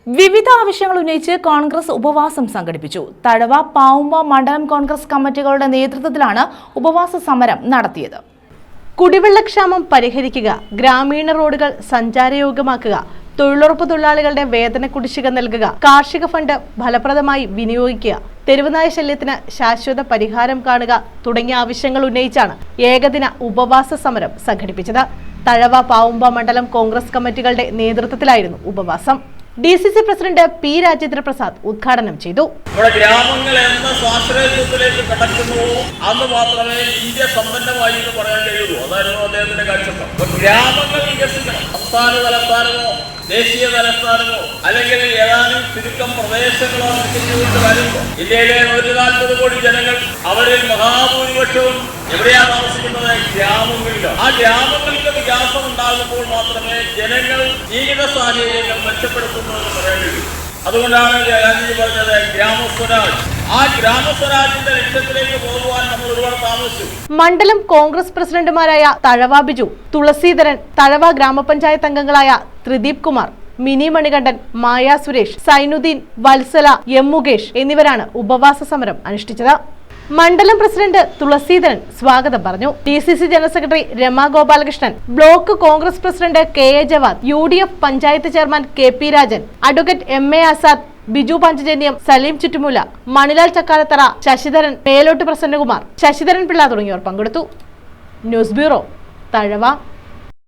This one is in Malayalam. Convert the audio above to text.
വിവിധ ആവശ്യങ്ങൾ ഉന്നയിച്ച് കോൺഗ്രസ് ഉപവാസം സംഘടിപ്പിച്ചു. തഴവ, പാവുമ്പ മണ്ഡലം കോൺഗ്രസ് കമ്മിറ്റികളുടെ നേതൃത്വത്തിലാണ് ഉപവാസ സമരം നടത്തിയത്. കുടിവെള്ളക്ഷാമം പരിഹരിക്കുക, ഗ്രാമീണ റോഡുകൾ സഞ്ചാരയോഗ്യമാക്കുക, തൊഴിലുറപ്പ് തൊഴിലാളികളുടെ വേതന കുടിശ്ശിക നൽകുക, കാർഷിക ഫണ്ട് ഫലപ്രദമായി വിനിയോഗിക്കുക, തെരുവുനായ ശല്യത്തിന് ശാശ്വത പരിഹാരം കാണുക തുടങ്ങിയ ആവശ്യങ്ങൾ ഉന്നയിച്ചാണ് ഏകദിന ഉപവാസ സമരം സംഘടിപ്പിച്ചത്. തഴവ, പാവുമ്പ മണ്ഡലം കോൺഗ്രസ് കമ്മിറ്റികളുടെ നേതൃത്വത്തിലായിരുന്നു ഉപവാസം. DCC president P. Rajendra Prasad ഉദ്ഘാടനം ചെയ്തു. ഗ്രാമങ്ങൾ എന്ന സ്വാശ്രയത്വത്തിലേക്ക് കടക്കുന്നുവോ അന്ന് മാത്രമേ ഇന്ത്യ സമ്പന്നമായി എന്ന് പറയാൻ കഴിയുള്ളൂ. അതായിരുന്നു അദ്ദേഹത്തിന്റെ കാഴ്ചപ്പാട്. ഗ്രാമങ്ങൾ വികസിക്കണം. സംസ്ഥാന തലസ്ഥാനമോ ദേശീയ തലസ്ഥാനമോ അല്ലെങ്കിൽ ഏതാനും ചുരുക്കം പ്രദേശങ്ങളോ വികസിച്ചുകൊണ്ട് വരുമ്പോൾ ഇന്ത്യയിലെ 140 കോടി ജനങ്ങൾ അവരിൽ മഹാഭൂരിപക്ഷവും എവിടെയാണ് താമസിക്കുന്നത്? ഗ്രാമങ്ങളിലാണ്. ആ ഗ്രാമങ്ങൾക്ക് വികാസം ഉണ്ടാകുമ്പോൾ മാത്രമേ ജനങ്ങൾ ജീവിത സാഹചര്യങ്ങൾ മെച്ചപ്പെടുത്തുന്നതെന്ന് പറയാൻ കഴിയൂ. അതുകൊണ്ടാണ് ഗാന്ധിജി പറഞ്ഞത് ഗ്രാമസ്വരാജ്. ആ ഗ്രാമസ്വരാജിന്റെ ലക്ഷ്യത്തിലേക്ക് പോകുവാൻ നമ്മൾ ഒരുപാട് താമസിച്ചു. മണ്ഡലം കോൺഗ്രസ് പ്രസിഡന്റുമാരായ തഴവ ബിജു, തുളസീധരൻ, തഴവ ഗ്രാമപഞ്ചായത്ത് അംഗങ്ങളായ ത്രിദീപ് കുമാർ, മിനി മണികണ്ഠൻ, മായ സുരേഷ്, സൈനുദ്ദീൻ, വത്സല, എം മുകേഷ് എന്നിവരാണ് ഉപവാസ സമരം അനുഷ്ഠിച്ചത്. മണ്ഡലം പ്രസിഡന്റ് തുളസീധരൻ സ്വാഗതം പറഞ്ഞു. DCC general secretary Rema Gopalakrishnan, block Congress president KA Javad, UDF panchayat chairman KP Rajan, advocate MA Azad, Biju Panchajanyam, Saleem Chuttumoola, Manilal Chakkalathara, Sasidharan, Melottu Prasannakumar, Sasidharan Pillai തുടങ്ങിയവർ പങ്കെടുത്തു. News bureau, Thazhava.